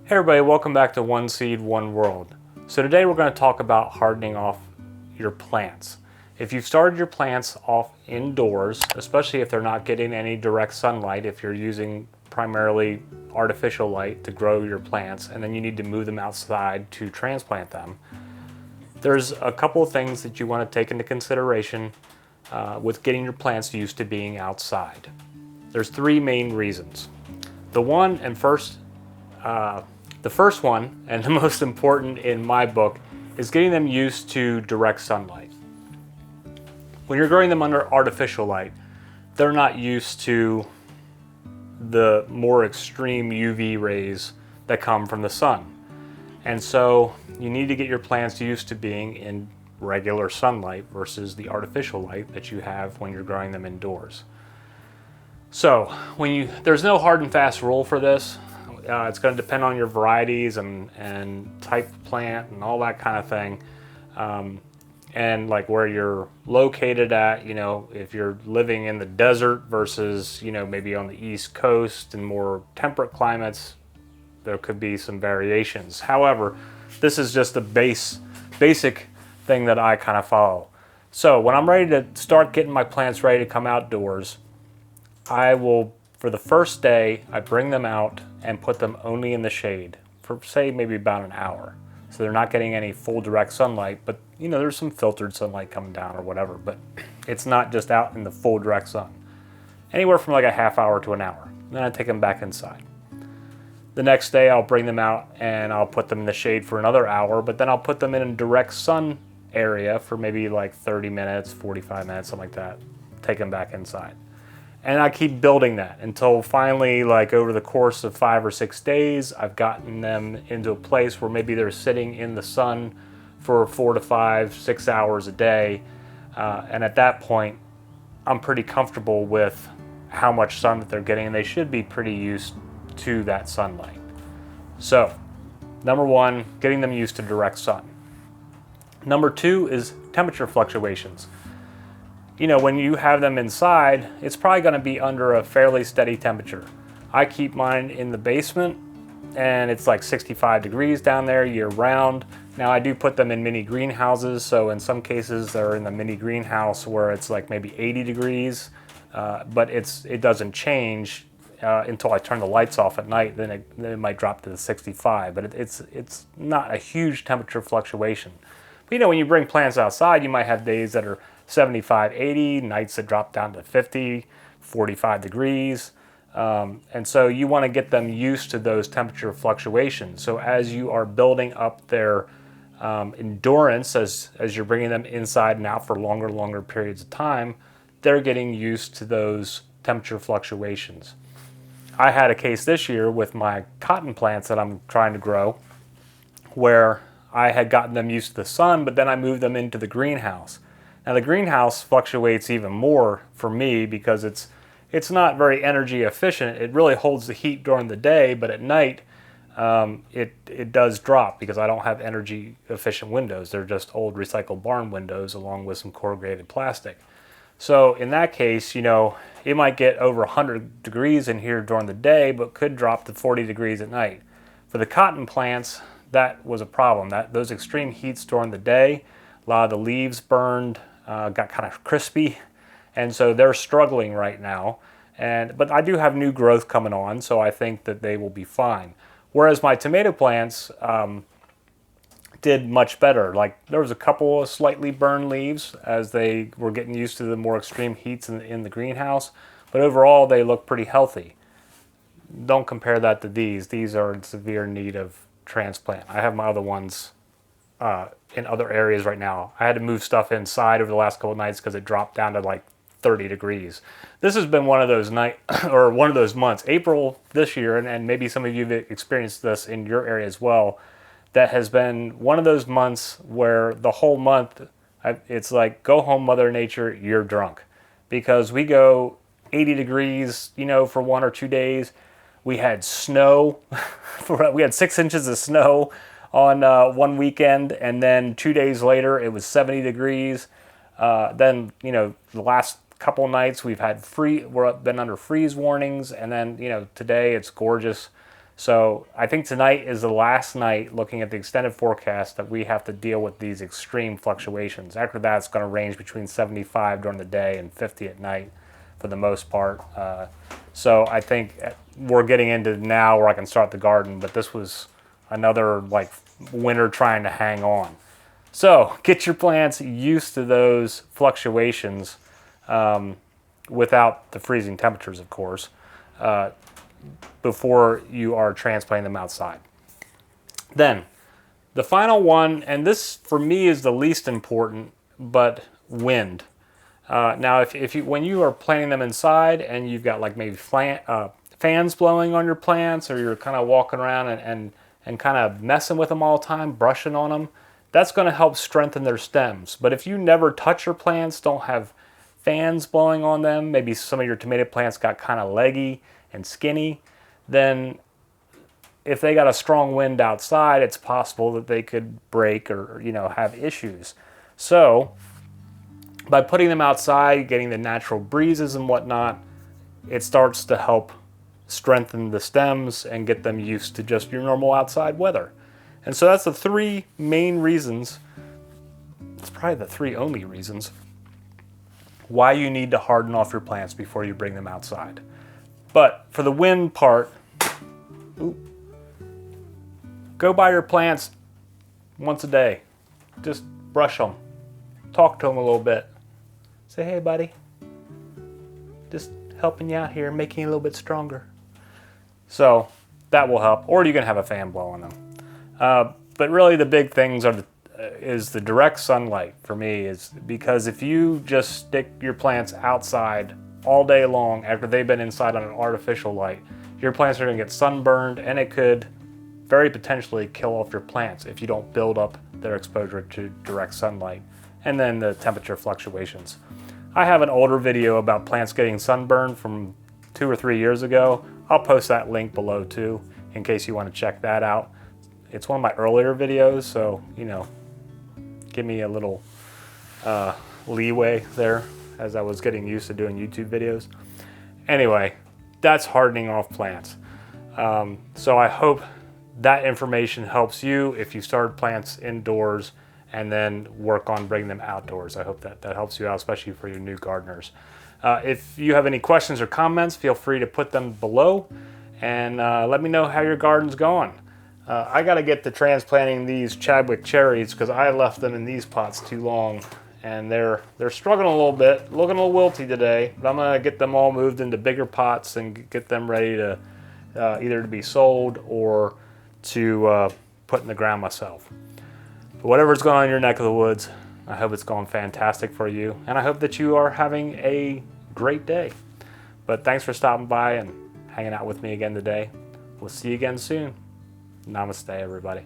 Hey everybody, welcome back to One Seed, One World. So today we're going to talk about hardening off your plants. If you've started your plants off indoors, especially if they're not getting any direct sunlight, if you're using primarily artificial light to grow your plants, and then you need to move them outside to transplant them, there's a couple of things that you want to take into consideration with getting your plants used to being outside. There's three main reasons. The first one, and the most important in my book, is getting them used to direct sunlight. When you're growing them under artificial light, they're not used to the more extreme UV rays that come from the sun. And so you need to get your plants used to being in regular sunlight versus the artificial light that you have when you're growing them indoors. So there's no hard and fast rule for this. It's going to depend on your varieties and type of plant and all that kind of thing. And like where you're located at, if you're living in the desert versus, maybe on the East Coast and more temperate climates, there could be some variations. However, this is just the basic thing that I kind of follow. So when I'm ready to start getting my plants ready to come outdoors, for the first day, I bring them out and put them only in the shade for, say, maybe about an hour. So they're not getting any full direct sunlight, but there's some filtered sunlight coming down or whatever, but it's not just out in the full direct sun. Anywhere from like a half hour to an hour. Then I take them back inside. The next day I'll bring them out and I'll put them in the shade for another hour, but then I'll put them in a direct sun area for maybe like 30 minutes, 45 minutes, something like that. Take them back inside. And I keep building that until finally, like over the course of 5 or 6 days, I've gotten them into a place where maybe they're sitting in the sun for 4 to 5, 6 hours a day. And at that point, I'm pretty comfortable with how much sun that they're getting, and they should be pretty used to that sunlight. So, number one, getting them used to direct sun. Number two is temperature fluctuations. When you have them inside, it's probably going to be under a fairly steady temperature. I keep mine in the basement, and it's like 65 degrees down there year round. Now I do put them in mini greenhouses, so in some cases they're in the mini greenhouse where it's like maybe 80 degrees, but it doesn't change until I turn the lights off at night. Then it might drop to the 65, but it's not a huge temperature fluctuation. But when you bring plants outside, you might have days that are 75, 80, nights that drop down to 50, 45 degrees. And so you want to get them used to those temperature fluctuations. So as you are building up their endurance, as you're bringing them inside and out for longer periods of time, they're getting used to those temperature fluctuations. I had a case this year with my cotton plants that I'm trying to grow where I had gotten them used to the sun, but then I moved them into the greenhouse. Now the greenhouse fluctuates even more for me because it's not very energy efficient. It really holds the heat during the day, but at night it does drop because I don't have energy efficient windows. They're just old recycled barn windows along with some corrugated plastic. So in that case, it might get over 100 degrees in here during the day, but could drop to 40 degrees at night. For the cotton plants, that was a problem. Those extreme heats during the day, a lot of the leaves burned, got kind of crispy, and so they're struggling right now. But I do have new growth coming on, so I think that they will be fine. Whereas my tomato plants did much better. Like there was a couple of slightly burned leaves as they were getting used to the more extreme heats in the greenhouse, but overall they look pretty healthy. Don't compare that to these. These are in severe need of transplant. I have my other ones in other areas right now. I had to move stuff inside over the last couple of nights because it dropped down to like 30 degrees. This has been one of those one of those months, April this year, and maybe some of you have experienced this in your area as well. That has been one of those months where the whole month it's like, go home, Mother Nature, you're drunk, because we go 80 degrees, for 1 or 2 days. We had snow. We had 6 inches of snow on one weekend, and then 2 days later it was 70 degrees. Then the last couple nights we've had we've been under freeze warnings, and then today it's gorgeous. So I think tonight is the last night, looking at the extended forecast, that we have to deal with these extreme fluctuations. After that, it's going to range between 75 during the day and 50 at night for the most part. So I think we're getting into now where I can start the garden, but this was another like winter trying to hang on. So get your plants used to those fluctuations without the freezing temperatures, of course, before you are transplanting them outside. Then the final one, and this for me is the least important, but wind. Now, if you when you are planting them inside and you've got like maybe fans blowing on your plants, or you're kind of walking around and kind of messing with them all the time, brushing on them, that's going to help strengthen their stems. But if you never touch your plants, don't have fans blowing on them, maybe some of your tomato plants got kind of leggy and skinny, then if they got a strong wind outside, it's possible that they could break or have issues. So by putting them outside, getting the natural breezes and whatnot, it starts to help strengthen the stems and get them used to just your normal outside weather. And so that's the three main reasons, it's probably the three only reasons, why you need to harden off your plants before you bring them outside. But for the wind part, go by your plants once a day. Just brush them. Talk to them a little bit. Say, hey buddy, just helping you out here, making you a little bit stronger. So that will help. Or you can have a fan blow on them. But really the big things is the direct sunlight for me, is because if you just stick your plants outside all day long after they've been inside on an artificial light, your plants are going to get sunburned, and it could very potentially kill off your plants if you don't build up their exposure to direct sunlight. And then the temperature fluctuations. I have an older video about plants getting sunburned from 2 or 3 years ago. I'll post that link below too, in case you want to check that out. It's one of my earlier videos, so give me a little leeway there as I was getting used to doing YouTube videos. Anyway, that's hardening off plants. So I hope that information helps you if you start plants indoors and then work on bringing them outdoors. I hope that helps you out, especially for your new gardeners. If you have any questions or comments, feel free to put them below, and let me know how your garden's going. I gotta get to transplanting these Chadwick cherries because I left them in these pots too long, and they're struggling a little bit, looking a little wilty today, but I'm gonna get them all moved into bigger pots and get them ready to either to be sold or to put in the ground myself. But whatever's going on in your neck of the woods, I hope it's going fantastic for you, and I hope that you are having a great day. But thanks for stopping by and hanging out with me again today. We'll see you again soon. Namaste, everybody.